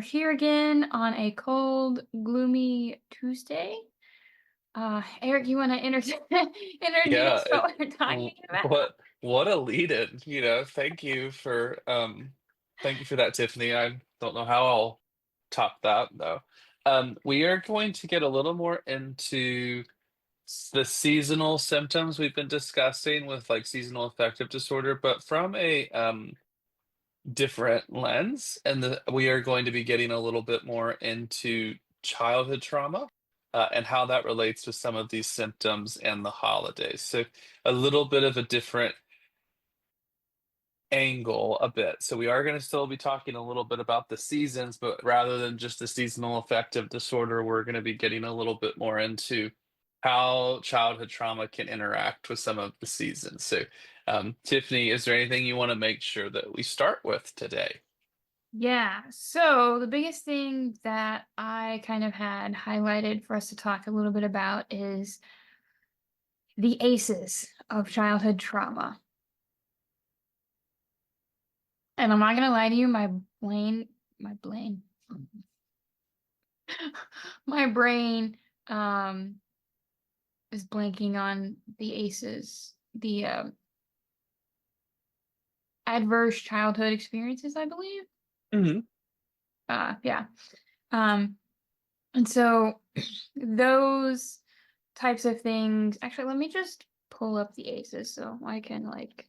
here again on a cold, gloomy Tuesday. Eric, you want to Yeah, introduce what we're talking about? what a lead-in, thank you for that, Tiffany. I don't know how I'll top that though. We are going to get a little more into the seasonal symptoms we've been discussing with like seasonal affective disorder, but from a different lens, and we are going to be getting a little bit more into childhood trauma. And how that relates with some of these symptoms and the holidays. So, a little bit of a different angle a bit. So we are going to still be talking a little bit about the seasons, but rather than just the seasonal affective disorder, we're going to be getting a little bit more into how childhood trauma can interact with some of the seasons. So, Tiffany, is there anything you want to make sure that we start with today? Yeah, so the biggest thing that I kind of had highlighted for us to talk a little bit about is the ACEs of childhood trauma. And I'm not gonna lie to you, my brain, my brain is blanking on the ACEs, the adverse childhood experiences, I believe. Hmm. Yeah. Um, and so those types of things, actually, let me just pull up the ACEs so I can like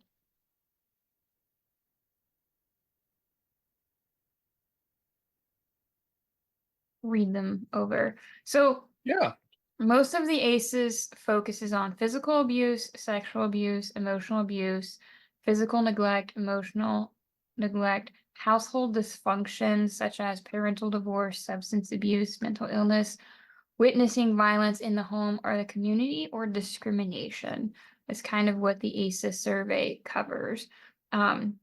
read them over. So Yeah. most of the ACEs focuses on physical abuse, sexual abuse, emotional abuse, physical neglect, emotional neglect, household dysfunction such as parental divorce, substance abuse, mental illness, witnessing violence in the home or the community, or discrimination. Is kind of what the ACEs survey covers. Um,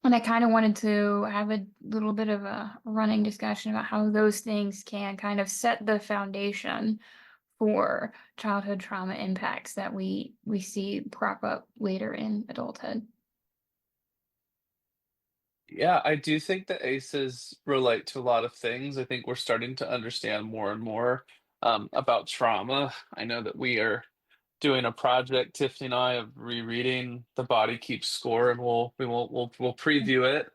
and I kind of wanted to have a little bit of a running discussion about how those things can kind of set the foundation for childhood trauma impacts that we see prop up later in adulthood. Yeah, I do think that ACEs relate to a lot of things. I think we're starting to understand more and more about trauma. I know that we are doing a project, Tiffany and I, of rereading The Body Keeps Score, and we'll preview it.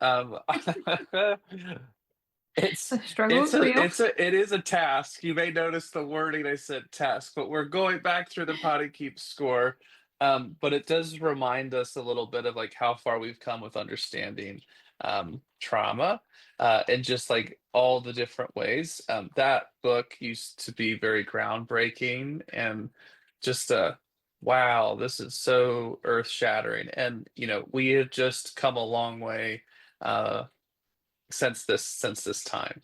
The struggle It's is real. it is a task. You may notice the wording I said task, but we're going back through The Body Keeps Score. But it does remind us a little bit of like how far we've come with understanding trauma, and just like all the different ways. That book used to be very groundbreaking and just wow, this is so earth shattering. And we have just come a long way since this time.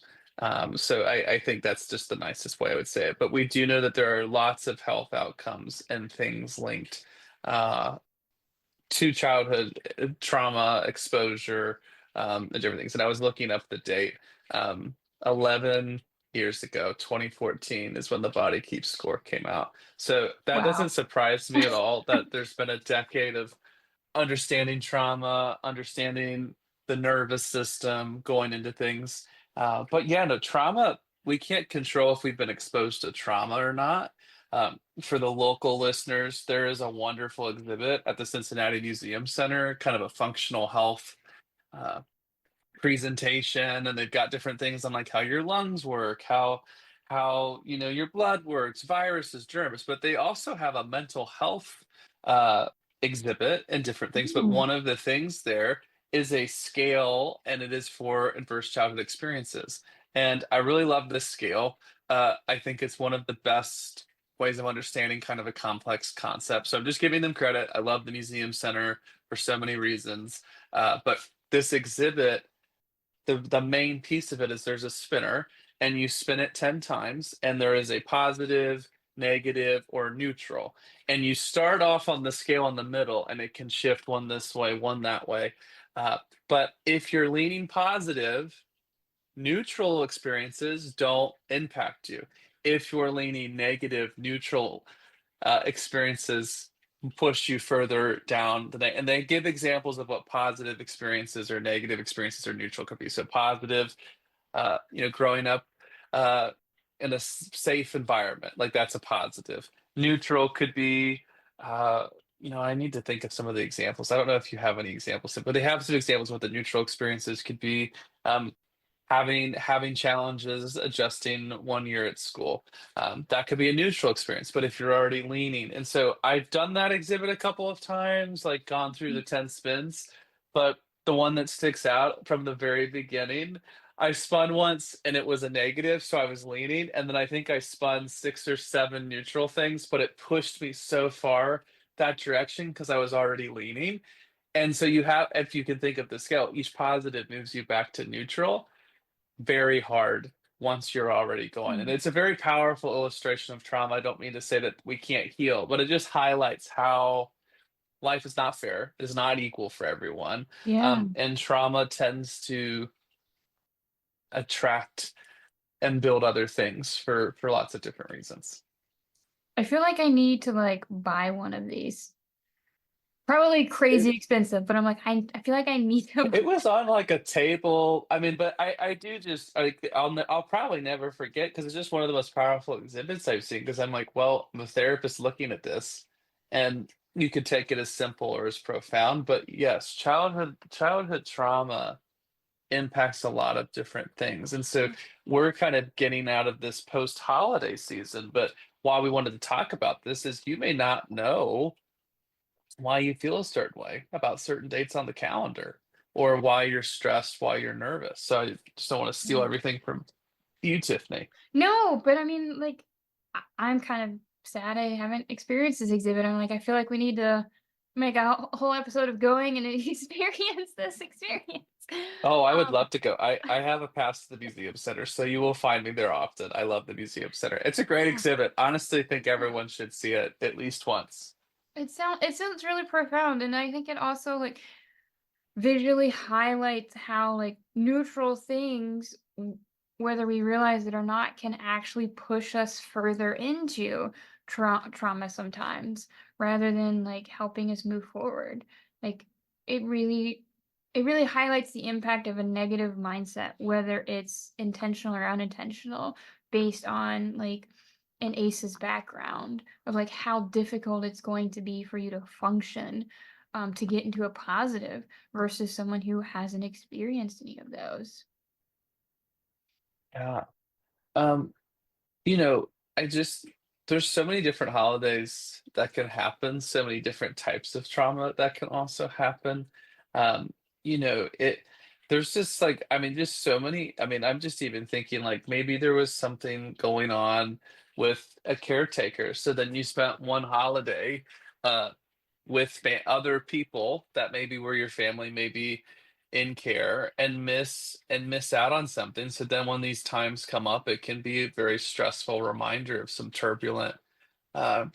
So I think that's just the nicest way I would say it. But we do know that there are lots of health outcomes and things linked uh, to childhood trauma exposure, and different things. And I was looking up the date. 11 years ago, 2014 is when The Body Keeps Score came out. So that doesn't Wow. surprise me at all that there's been a decade of understanding trauma, understanding the nervous system, going into things. But yeah, no, trauma, we can't control if we've been exposed to trauma or not. For the local listeners, there is a wonderful exhibit at the Cincinnati Museum Center, kind of a functional health uh, presentation, and they've got different things on like how your lungs work, how your blood works, viruses, germs, but they also have a mental health uh, exhibit and different things. But Ooh. one of the things there is a scale, and it is for adverse childhood experiences. And I really love this scale. I think it's one of the best ways of understanding kind of a complex concept. So I'm just giving them credit. I love the Museum Center for so many reasons. But this exhibit, the main piece of it is there's a spinner, and you spin it 10 times, and there is a positive, negative, or neutral. And you start off on the scale in the middle, and it can shift one this way, one that way. Uh, but if you're leaning positive, neutral experiences don't impact you. If you're leaning negative, neutral experiences push you further down and they give examples of what positive experiences or negative experiences or neutral could be. So positive, growing up uh, in a safe environment, like that's a positive. Neutral could be, uh, I need to think of some of the examples. I don't know if you have any examples, but they have some examples of what the neutral experiences could be. Um, having challenges adjusting 1 year at school, that could be a neutral experience. But if you're already leaning, and so I've done that exhibit a couple of times, like gone through the 10 spins, but the one that sticks out from the very beginning, I spun once and it was a negative, so I was leaning, and then I think I spun 6 or 7 neutral things, but it pushed me so far that direction because I was already leaning. And so you have, if you can think of the scale, each positive moves you back to neutral very hard once you're already going. And Mm. it's a very powerful illustration of trauma. I don't mean to say that we can't heal, but it just highlights how life is not fair, is not equal for everyone. Yeah. And trauma tends to attract and build other things for lots of different reasons. I feel like I need to like buy one of these. Probably crazy expensive, but I'm like, I feel like I need to. It was on, like, a table. I mean, but I do just like, I'll probably never forget because it's just one of the most powerful exhibits I've seen. Because 'cause I'm like, "Well, I'm a therapist looking at this," and you could take it as simple or as profound, but yes, childhood trauma impacts a lot of different things, and so we're kind of getting out of this post-holiday season, but why we wanted to talk about this is you may not know why you feel a certain way about certain dates on the calendar or why you're stressed, why you're nervous. So I just don't want to steal everything from you, Tiffany. No, but I mean, like, I'm kind of sad I haven't experienced this exhibit. I'm like, I feel like we need to make a whole episode of going and experience this experience. Oh, I would Um, love to go. I have a pass to the museum center, so you will find me there often. I love the museum center. It's a great yeah, exhibit. Honestly, think everyone should see it at least once. it sounds really profound, and I think it also like visually highlights how like neutral things, whether we realize it or not, can actually push us further into trauma sometimes rather than like helping us move forward. Like it really it really highlights the impact of a negative mindset, whether it's intentional or unintentional, based on like an ACE's background of like how difficult it's going to be for you to function, to get into a positive versus someone who hasn't experienced any of those. Yeah. Um, You know, I just there's so many different holidays that can happen, so many different types of trauma that can also happen. Um, it there's just like, I mean, just so many. I mean, I'm just even thinking like maybe there was something going on with a caretaker. So then you spent one holiday uh with other people that maybe were your family, maybe in care, and miss out on something. So then when these times come up, it can be a very stressful reminder of some turbulent uh,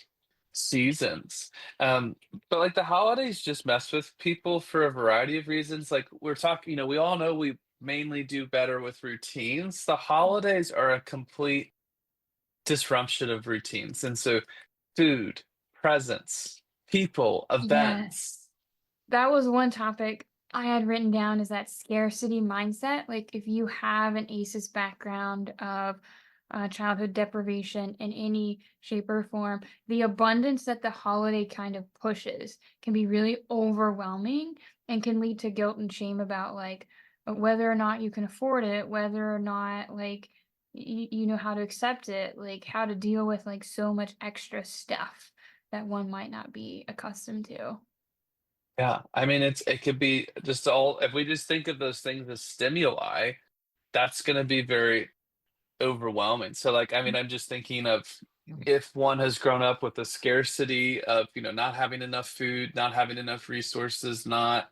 seasons. Um, but like the holidays just mess with people for a variety of reasons. Like we're talking, we all know we mainly do better with routines. The holidays are a complete disruption of routines. And so food, presents, people, events. Yes. That was one topic I had written down, is that scarcity mindset. Like if you have an ACEs background of childhood deprivation in any shape or form, the abundance that the holiday kind of pushes can be really overwhelming and can lead to guilt and shame about like whether or not you can afford it, whether or not like you know how to accept it, like how to deal with like so much extra stuff that one might not be accustomed to. Yeah, I mean, it could be just all, if we just think of those things as stimuli, that's gonna be very overwhelming. So, like, I mean, I'm just thinking of if one has grown up with a scarcity of, not having enough food, not having enough resources, not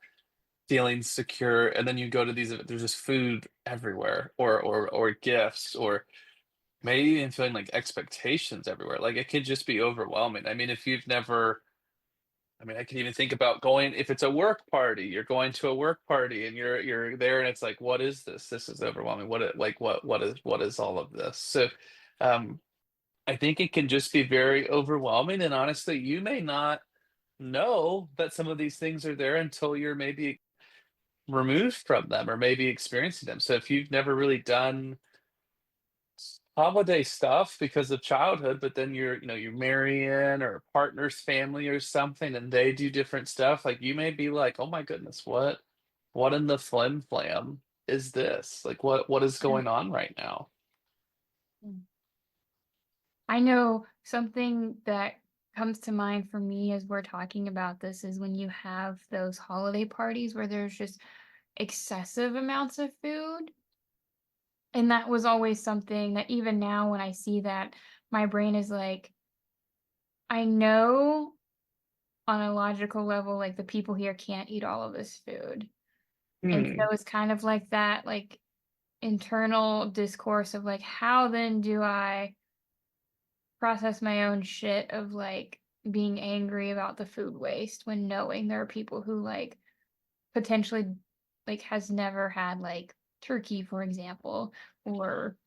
feeling secure, and then you go to these, there's just food everywhere, or gifts, or maybe even feeling like expectations everywhere. Like, it could just be overwhelming. I mean, if you've never I mean, I can even think about going, if it's a work party, you're going to a work party and you're there and it's like, what is this? This is overwhelming. What is all of this? So um I think it can just be very overwhelming. And honestly, you may not know that some of these things are there until you're maybe removed from them or maybe experiencing them. So if you've never really done holiday stuff because of childhood, but then you're marrying or a partner's family or something, and they do different stuff, like, you may be like, "Oh my goodness, what in the flim flam is this? Like, what is Yeah. going on right now?" Mm. I know something that comes to mind for me as we're talking about this is when you have those holiday parties where there's just excessive amounts of food. And that was always something that even now when I see that, my brain is like, I know on a logical level, like the people here can't eat all of this food. And Hmm, so it's kind of like that, like internal discourse of like, how then do I process my own shit of like being angry about the food waste when knowing there are people who like potentially like has never had like turkey, for example, or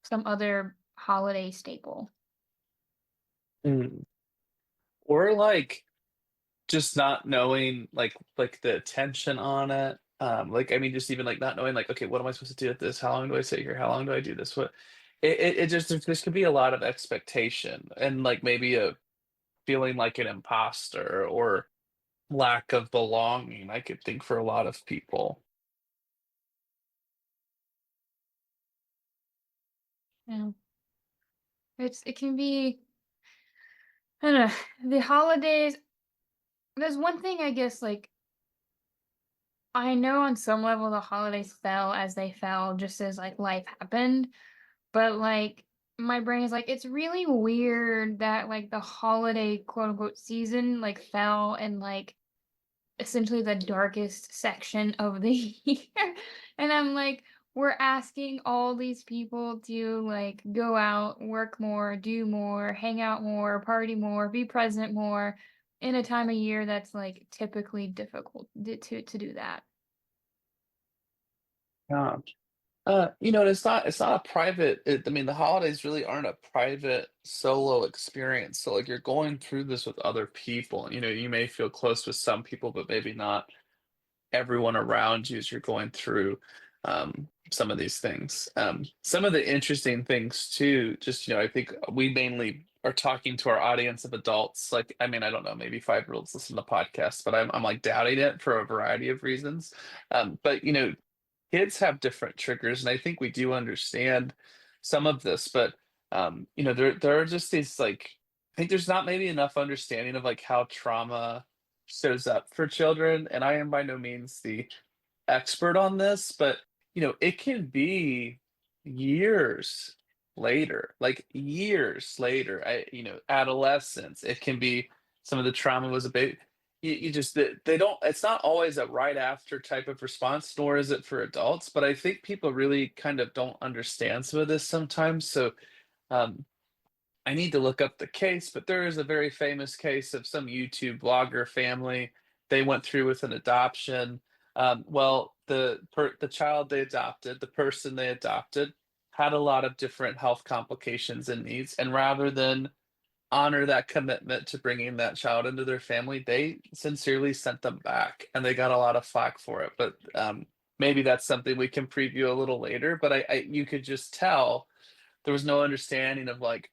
some other holiday staple. hmm. Or, like, just not knowing, like, the attention on it. Like, I mean, just even, like, not knowing, like, "Okay, what am I supposed to do with this? How long do I sit here? How long do I do this?" What it just this could be a lot of expectation and, like, maybe a feeling like an imposter or lack of belonging, I could think for a lot of people. Yeah. It can be I don't know. The holidays, there's one thing I guess like I know on some level the holidays fell as they fell just as like life happened. But, like, my brain is like, it's really weird that, like, the holiday, quote, unquote, "season," like, fell in, like, essentially the darkest section of the year, and I'm like, we're asking all these people to, like, go out, work more, do more, hang out more, party more, be present more in a time of year that's, like, typically difficult to do that. Yeah. And it's not a private I mean, the holidays really aren't a private solo experience, so, like, you're going through this with other people, and, you may feel close with some people, but maybe not everyone around you as you're going through some of these things. Some of the interesting things too, just I think we mainly are talking to our audience of adults. Like, I mean, I don't know, maybe 5-year-olds listen to podcasts, but I'm like doubting it for a variety of reasons. But kids have different triggers, and I think we do understand some of this, but there are just these like I think there's not maybe enough understanding of like how trauma shows up for children, and I am by no means the expert on this, but it can be years later, like years later. Adolescence. It can be some of the trauma was a bit. You just they don't. It's not always a right after type of response, nor is it for adults. But I think people really kind of don't understand some of this sometimes. So um, I need to look up the case, but there is a very famous case of some YouTube blogger family. They went through with an adoption. Well, the child they adopted, the person they adopted, had a lot of different health complications and needs, and rather than honor that commitment to bringing that child into their family, they sincerely sent them back, and they got a lot of flack for it. But maybe that's something we can preview a little later. But you could just tell there was no understanding of like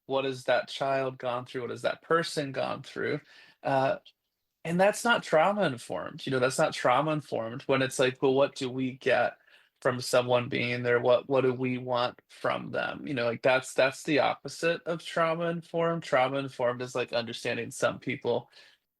what has that child gone through? What has that person gone through? Uh, and that's not trauma informed. That's not trauma informed when it's like, well, what do we get from someone being there? What do we want from them? Like that's the opposite of trauma informed. Trauma informed is like understanding some people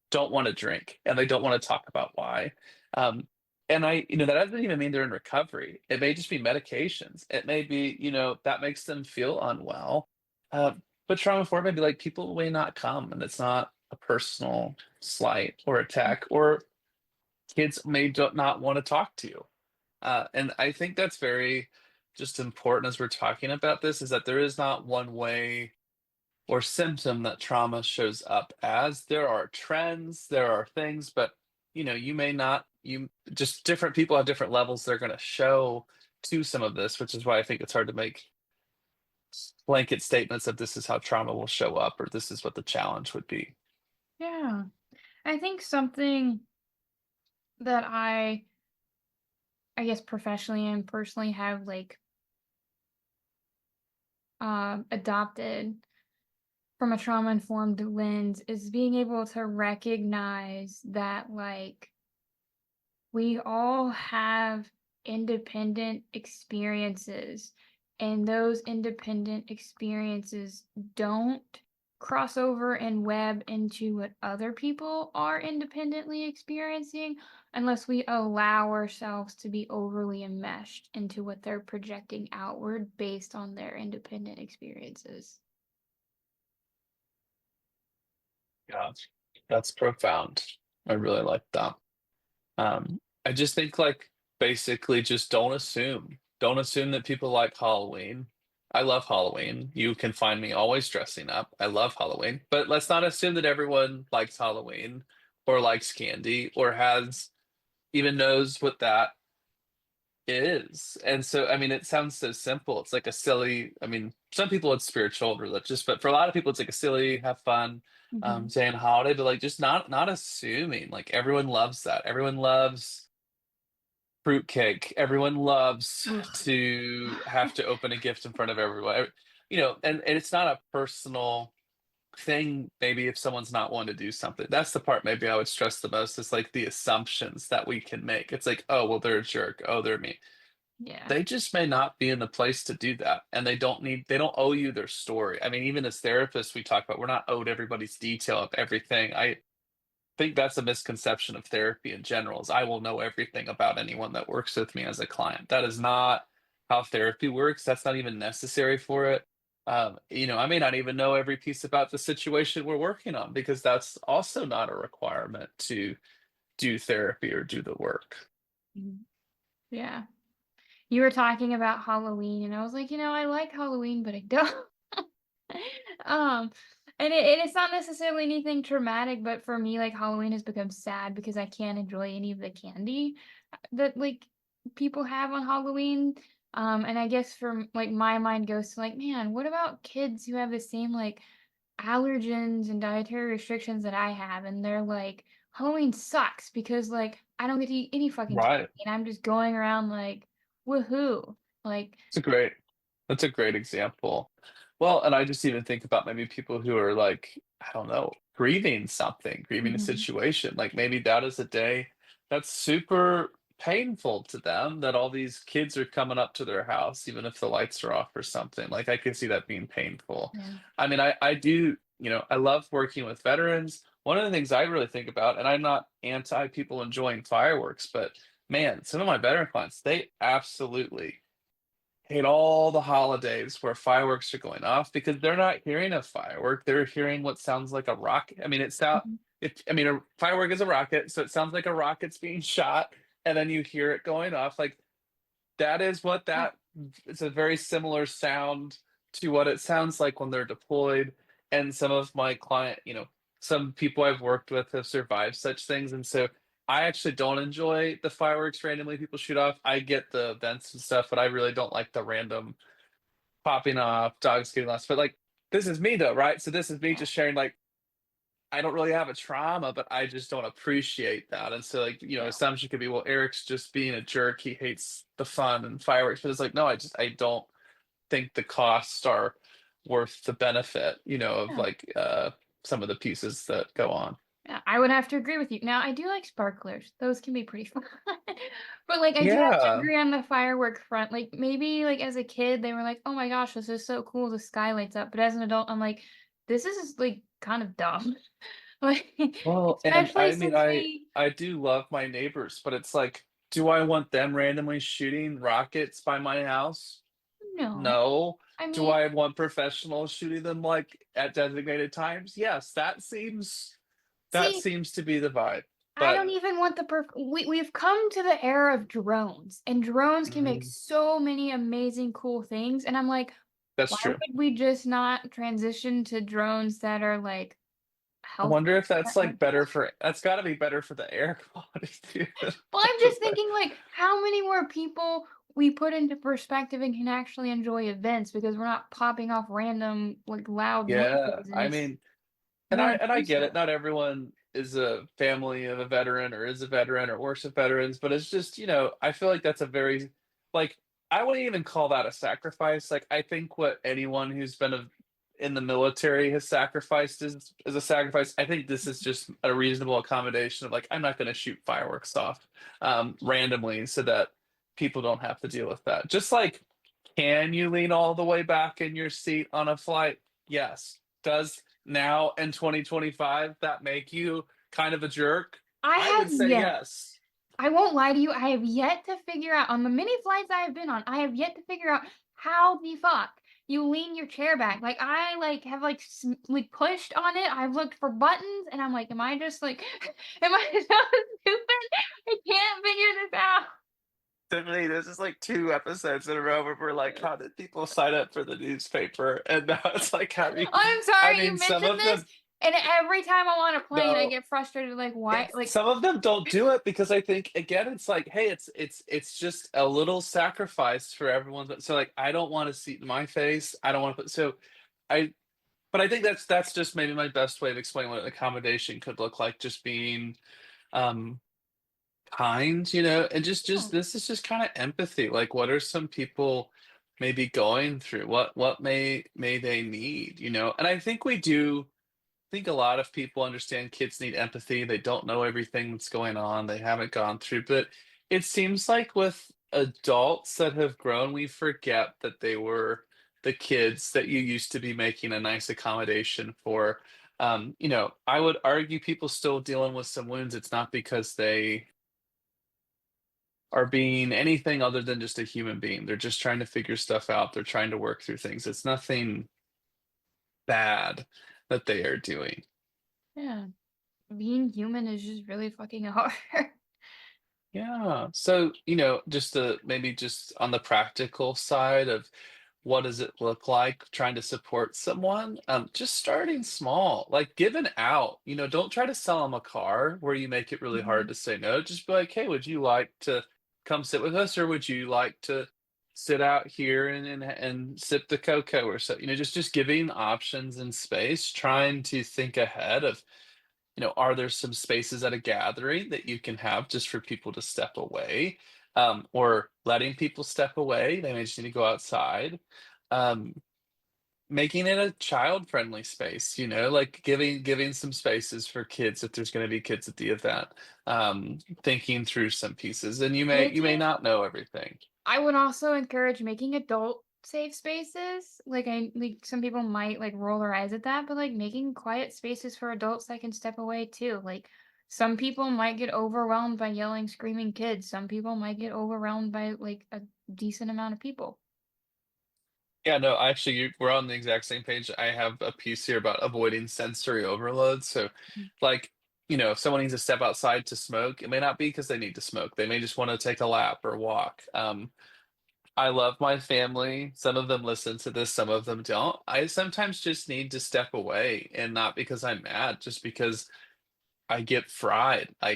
don't want to drink and they don't want to talk about why. Um, and that doesn't even mean they're in recovery. It may just be medications. It may be, that makes them feel unwell. Uh, but trauma informed may be like people may not come and it's not a personal slight or attack, or kids may not want to talk to you. And I think that's very just important as we're talking about this is that there is not one way or symptom that trauma shows up as. There are trends, there are things, but you may not, you just different people have different levels they're going to show to some of this, which is why I think it's hard to make blanket statements of this is how trauma will show up or this is what the challenge would be. Yeah. I think something that I I guess professionally and personally have like adopted from a trauma informed lens is being able to recognize that like we all have independent experiences, and those independent experiences don't cross over and web into what other people are independently experiencing unless we allow ourselves to be overly enmeshed into what they're projecting outward based on their independent experiences. Yeah, that's profound. I really like that. I just think like basically just don't assume. Don't assume that people like Halloween. I love Halloween. You can find me always dressing up. I love Halloween. But let's not assume that everyone likes Halloween or likes candy or has even knows what that is. And so, I mean, it sounds so simple. It's like a silly, I mean, some people it's spiritual and religious, but for a lot of people it's like a silly, have fun Hmm. day and holiday, but like just not assuming. Like everyone loves that. Everyone loves fruitcake. Everyone loves Ugh. to have to open a gift in front of everyone. You know, and it's not a personal thing. Maybe if someone's not wanting to do something, that's the part maybe I would stress the most is like the assumptions that we can make. It's like, oh, well, they're a jerk. Oh, they're me. Yeah. They just may not be in the place to do that. And they don't owe you their story. I mean, even as therapists, we talk about we're not owed everybody's detail of everything. I think that's a misconception of therapy in general is I will know everything about anyone that works with me as a client. That is not how therapy works. That's not even necessary for it. You know, I may not even know every piece about the situation we're working on because that's also not a requirement to do therapy or do the work. Mhm. Yeah. You were talking about Halloween, and I was like, I like Halloween, but I don't. um, and it's not necessarily anything traumatic, but for me, like Halloween has become sad because I can't enjoy any of the candy that like people have on Halloween. And I guess from like my mind goes to like, man, what about kids who have the same like allergens and dietary restrictions that I have, and they're like, Halloween sucks because like I don't get to eat any fucking candy, Right. and I'm just going around like, woohoo, like, It's a great That's a great example. Well, and I just even think about maybe people who are like, I don't know, grieving something, grieving a mhm, situation. Like maybe that is a day that's super painful to them that all these kids are coming up to their house, even if the lights are off or something. Like I can see that being painful. yeah, I mean, I do, you know, I love working with veterans. One of the things I really think about, and I'm not anti people enjoying fireworks, but man, some of my veteran clients, they absolutely hate all the holidays where fireworks are going off because they're not hearing a firework. They're hearing what sounds like a rocket. I mean, mhm, I mean, a firework is a rocket, so it sounds like a rocket's being shot, and then you hear it going off. Like that is what yeah, that it's a very similar sound to what it sounds like when they're deployed. And some of my client, you know, some people I've worked with have survived such things. And so I actually don't enjoy the fireworks randomly people shoot off. I get the events and stuff, but I really don't like the random popping off, dogs getting lost. But like this is me though, right? So this is me yeah, just sharing like I don't really have a trauma, but I just don't appreciate that. And so, like, you know, yeah, assumption could be, well, Eric's just being a jerk. He hates the fun and fireworks. But it's like, no, I don't think the costs are worth the benefit, you know, of yeah. like some of the pieces that go on. Yeah, I would have to agree with you. Now, I do like sparklers. Those can be pretty fun. But like I do have to Yeah. agree on the firework front. Like maybe like as a kid they were like, "Oh my gosh, this is so cool. The sky lights up." But as an adult, I'm like, "This is like kind of dumb." Like Well, and especially I mean, since we I do love my neighbors, but it's like, do I want them randomly shooting rockets by my house? no. No. I Do mean, I want professionals shooting them like at designated times? Yes, that see, seems to be the vibe. I But don't even want the we've come to the era of drones, and drones can make mm, so many amazing cool things, and I'm like, that's why true. would we just not transition to drones that are like I health wonder if that's like friendly? better for that's got to be better for the air quality too. Well, I'm just thinking like how many more people we put into perspective and can actually enjoy events because we're not popping off random like loud Yeah, noises, and I it's mean, more and I get inclusive. it. Not everyone. is a family of a veteran or is a veteran or works with veterans, but it's just, I feel like that's a very like I wouldn't even call that a sacrifice. Like I think what anyone who's been in the military has sacrificed is a sacrifice. I think this is just a reasonable accommodation of like I'm not going to shoot fireworks off randomly so that people don't have to deal with that. Just like, can you lean all the way back in your seat on a flight? Yes. Does now in 2025 that make you kind of a jerk? I I have would say yet. yes. I won't lie to you. I have yet to figure out on the many flights I have been on. I have yet to figure out how the fuck you lean your chair back. Like I have like like pushed on it. I've looked for buttons, and I'm like, am I just like, am I so stupid? I can't figure this out. Tiffany, this is like 2 episodes in a row where we're like, how did people sign up for the newspaper? And now it's like having, I'm I sorry you mean, some mentioned of this, them, and every time I'm on a plane, I no, get frustrated. Like why? Like some of them don't do it because I think again, it's like, hey, it's just a little sacrifice for everyone. So like, I don't want to see my face. I don't want to put so. I But I think that's just maybe my best way of explaining what an accommodation could look like. Just being um kind, and just oh, this is just kind of empathy. Like, what are some people maybe going through? What may they need? And I think we do. I think a lot of people understand kids need empathy. They don't know everything that's going on. They haven't gone through, but it seems like with adults that have grown, we forget that they were the kids that you used to be making a nice accommodation for. I would argue people still dealing with some wounds. It's not because they are being anything other than just a human being. They're just trying to figure stuff out. They're trying to work through things. It's nothing bad that they are doing. yeah. Being human is just really fucking hard. Yeah. So, just maybe just on the practical side of what does it look like trying to support someone? Just starting small, like giving out, don't try to sell them a car where you make it really hard Mhm. to say no. Just be like, hey, would you like to come sit with us, or would you like to sit out here and sip the cocoa or so? Just giving options and space, trying to think ahead of are there some spaces at a gathering that you can have just for people to step away, or letting people step away? They may just need to go outside. Um, Making it a child-friendly space, like giving some spaces for kids if there's going to be kids at the event. Thinking through some pieces, and you may Making not know everything. I would also encourage making adult safe spaces. Like I like some people might like roll their eyes at that, but like making quiet spaces for adults that can step away too. Like some people might get overwhelmed by yelling, screaming kids. Some people might get overwhelmed by like a decent amount of people. Yeah, no, actually, we're on the exact same page. I have a piece here about avoiding sensory overload. So, Mm. like, if someone needs to step outside to smoke, it may not be because they need to smoke. They may just want to take a lap or walk. I love my family. Some of them listen to this, some of them don't. I sometimes just need to step away, and not because I'm mad, just because I get fried. I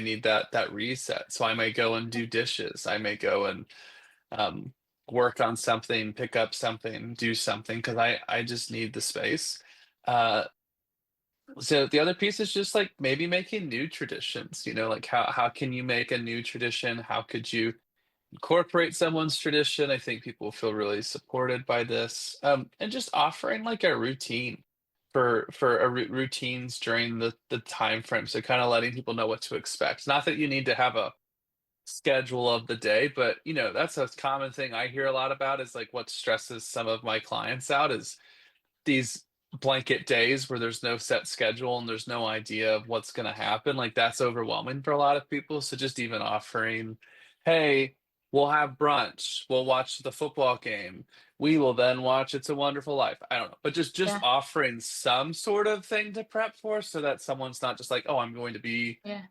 need that reset. So I may go and do dishes. I may go and um, work on something, pick up something, do something because I just need the space. Uh, so the other piece is just like maybe making new traditions. Like how can you make a new tradition? How could you incorporate someone's tradition? I think people feel really supported by this, and just offering like a routine for routines during the time frame. So kind of letting people know what to expect. Not that you need to have a schedule of the day, but that's a common thing I hear a lot about is like what stresses some of my clients out is these blanket days where there's no set schedule and there's no idea of what's going to happen. Like that's overwhelming for a lot of people. So just even offering, hey, we'll have brunch, we'll watch the football game, we will then watch It's a Wonderful Life. I don't know, but just Yeah, offering some sort of thing to prep for so that someone's not just like, oh, I'm going to be yeah.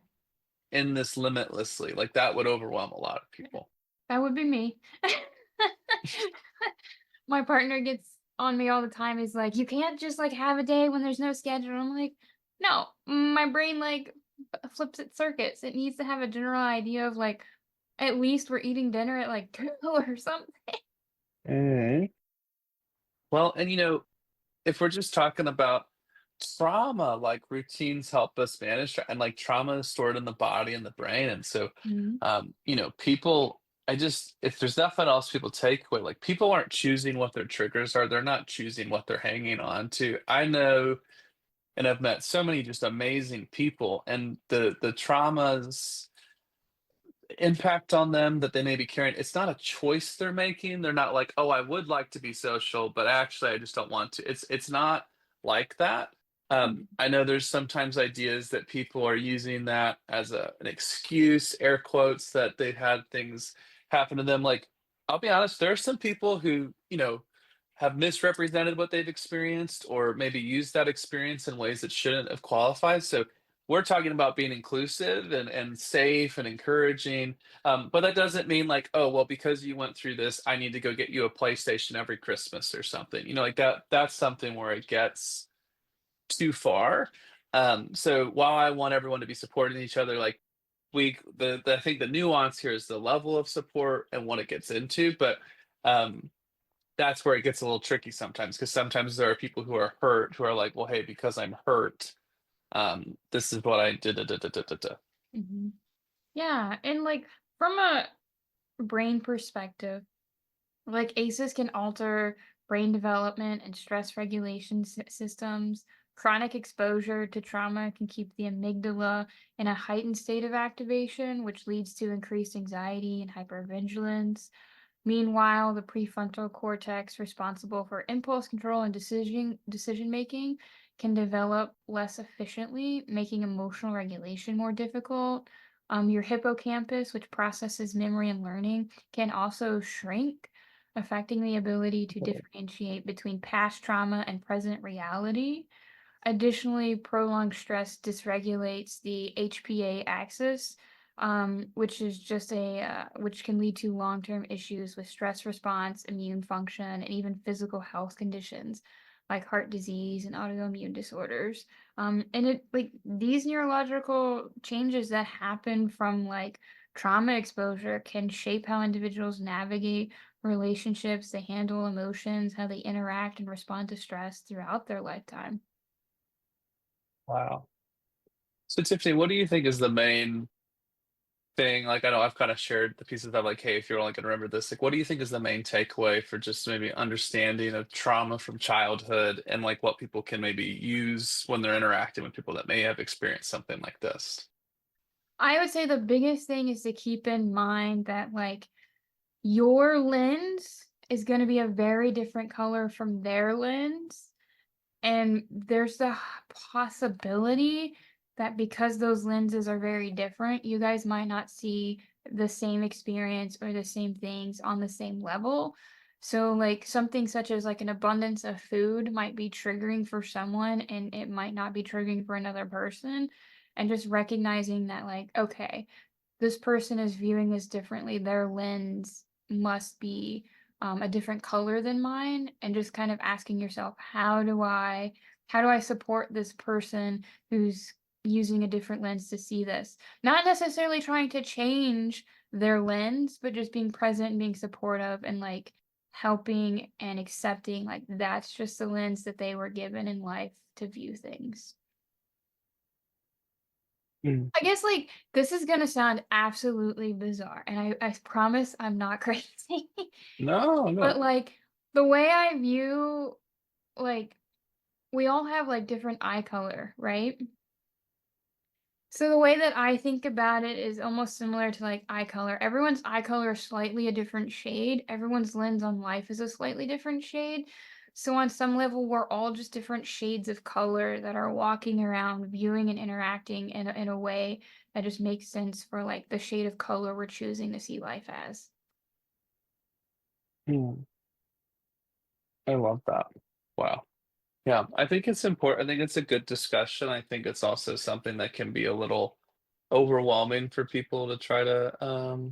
in this limitlessly. Like that would overwhelm a lot of people. That would be me. My partner gets on me all the time. He's like, "You can't just like have a day when there's no schedule." I'm like, "No, my brain like flips its circuits. It needs to have a general idea of like at least we're eating dinner at like 2 or something." Mhm. Well, and if we're just talking about trauma, like routines help us manage and like trauma is stored in the body and the brain. And so, Mhm. people, I just, if there's nothing else people take away, like people aren't choosing what their triggers are. They're not choosing what they're hanging on to. I know, and I've met so many just amazing people and the traumas impact on them that they may be carrying, it's not a choice they're making. They're not like, "Oh, I would like to be social, but actually I just don't want to." It's not like that. Mhm. I know there's sometimes ideas that people are using that as an excuse, air quotes, that they've had things happen to them. Like, I'll be honest, there are some people who, have misrepresented what they've experienced or maybe used that experience in ways that shouldn't have qualified. So we're talking about being inclusive and safe and encouraging. But that doesn't mean like, oh, well, because you went through this, I need to go get you a PlayStation every Christmas or something. Like that's something where it gets too far. So while I want everyone to be supporting each other, like I think the nuance here is the level of support and what it gets into. But um that's where it gets a little tricky sometimes because sometimes there are people who are hurt who are like, well, hey, because I'm hurt, this is what I did. Da, da, da, da, da, da. Mhm. Yeah, and like from a brain perspective, like ACEs can alter brain development and stress regulation systems. Chronic exposure to trauma can keep the amygdala in a heightened state of activation, which leads to increased anxiety and hypervigilance. Meanwhile, the prefrontal cortex, responsible for impulse control and decision making, can develop less efficiently, making emotional regulation more difficult. Your hippocampus, which processes memory and learning, can also shrink, affecting the ability to differentiate between past trauma and present reality. Additionally, prolonged stress dysregulates the HPA axis, which can lead to long-term issues with stress response, immune function, and even physical health conditions like heart disease and autoimmune disorders. And it like these neurological changes that happen from like trauma exposure can shape how individuals navigate relationships, they handle emotions, how they interact and respond to stress throughout their lifetime. Wow. So Tiffany, what do you think is the main thing? Like, I know I've kind of shared the pieces of like, hey, if you're only going to remember this, like, what do you think is the main takeaway for just maybe understanding of trauma from childhood and like what people can maybe use when they're interacting with people that may have experienced something like this? I would say the biggest thing is to keep in mind that, like, your lens is gonna be a very different color from their lens, and there's the possibility that because those lenses are very different, you guys might not see the same experience or the same things on the same level. So, like, something such as like an abundance of food might be triggering for someone and it might not be triggering for another person. And just recognizing that, like, okay, this person is viewing this differently. Their lens must be a different color than mine, and just kind of asking yourself, how do I support this person who's using a different lens to see this? Not necessarily trying to change their lens, but just being present and being supportive and like helping and accepting like that's just the lens that they were given in life to view things. Mm. I guess, like, this is gonna sound absolutely bizarre, and I promise I'm not crazy, No, but, no. like, the way I view like, we all have, like, different eye color, right? So the way that I think about it is almost similar to like eye color. Everyone's eye color is slightly a different shade. Everyone's lens on life is a slightly different shade. So on some level, we're all just different shades of color that are walking around, viewing and interacting in a way that just makes sense for like the shade of color we're choosing to see life as. Mm, I love that. Wow. Yeah, I think it's important. I think it's a good discussion. I think it's also something that can be a little overwhelming for people to try to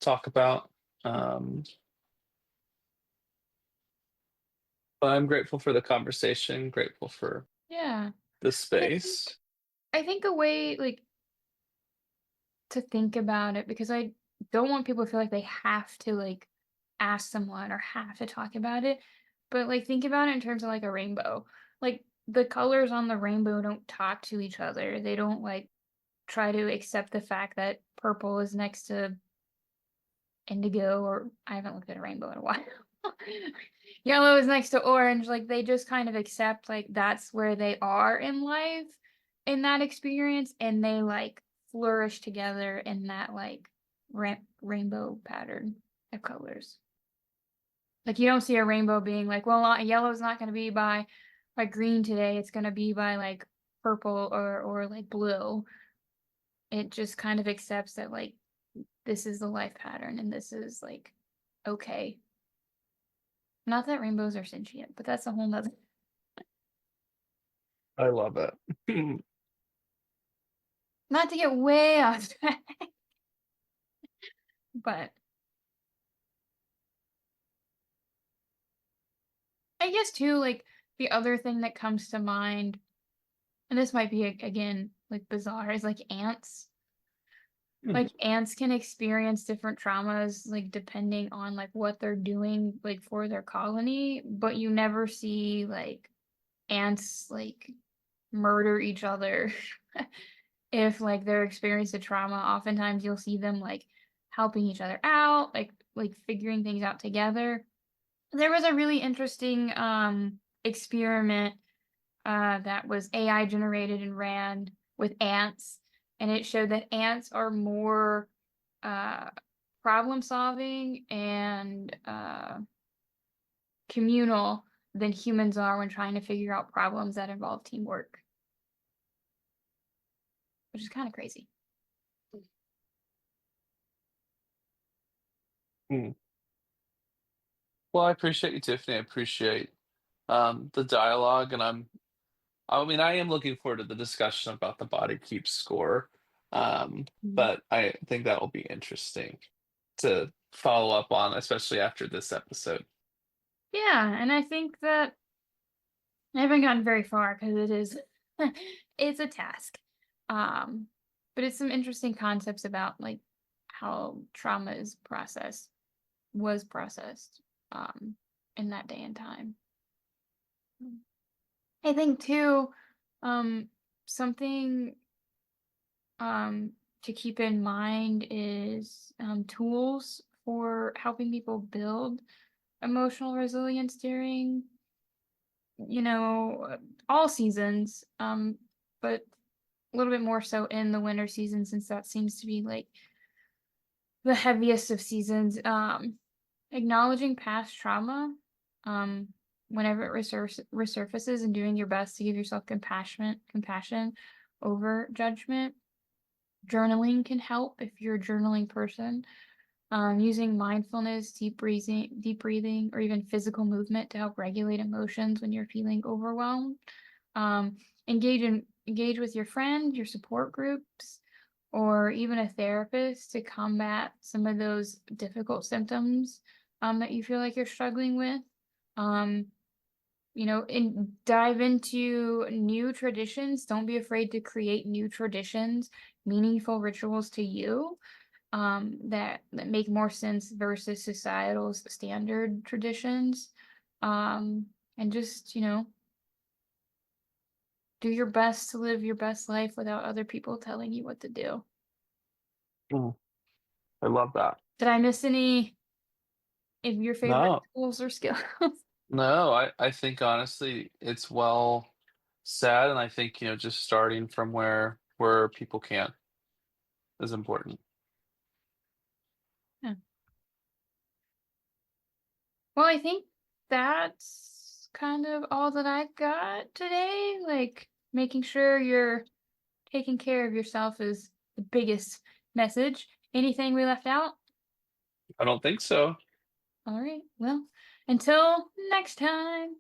talk about. Um, but I'm grateful for the conversation, grateful for Yeah. the And I think space. I think a way like to think about it because I don't want people to feel like they have to like ask someone or have to talk about it. But like think about it in terms of like a rainbow. Like the colors on the rainbow don't talk to each other. They don't like try to accept the fact that purple is next to indigo, or I haven't looked at a rainbow in a while. Yellow is next to orange. Like they just kind of accept like that's where they are in life in that experience, and they like flourish together in that like rainbow pattern of colors. Like you don't see a rainbow being like, well, yellow's not going to be by green today. It's going to be by like purple or like blue. It just kind of accepts that like this is the life pattern and this is like okay. Not that rainbows are sentient, but that's a whole nother. I love it. Not to get way off track, but I guess too, like the other thing that comes to mind, and this might be again like bizarre, is like ants. Like ants can experience different traumas like depending on like what they're doing like for their colony, but you never see like ants like murder each other if like they're experiencing trauma. Oftentimes you'll see them like helping each other out, like figuring things out together. There was a really interesting experiment that was AI generated and ran with ants, and it showed that ants are more uh, problem solving and communal than humans are when trying to figure out problems that involve teamwork, which is kind of crazy. Mm. Well, I appreciate you, Tiffany. I appreciate the dialogue, and I mean, I am looking forward to the discussion about the body keeps score. Mhm. But I think that will be interesting to follow up on, especially after this episode. Yeah, and I think that I haven't gotten very far because it is it's a task. Um, but it's some interesting concepts about like how trauma is was processed in that day and time. I think too, um, something to keep in mind is tools for helping people build emotional resilience during, all seasons, but a little bit more so in the winter season since that seems to be like the heaviest of seasons. Acknowledging past trauma, um, whenever it resurfaces, and doing your best to give yourself compassion over judgment. Journaling can help if you're a journaling person. Using mindfulness, deep breathing, or even physical movement to help regulate emotions when you're feeling overwhelmed. Um, engage with your friend, your support groups, or even a therapist to combat some of those difficult symptoms that you feel like you're struggling with. Um, and dive into new traditions. Don't be afraid to create new traditions, meaningful rituals to you that make more sense versus societal's standard traditions. And just, do your best to live your best life without other people telling you what to do. Mm, I love that. Did I miss any of your favorite No, tools or skills? no, I think honestly it's well said, and I think just starting from where people can is important. Yeah. Well, I think that's kind of all that I got today. Like making sure you're taking care of yourself is the biggest message. Anything we left out? I don't think so. All right. Well, until next time.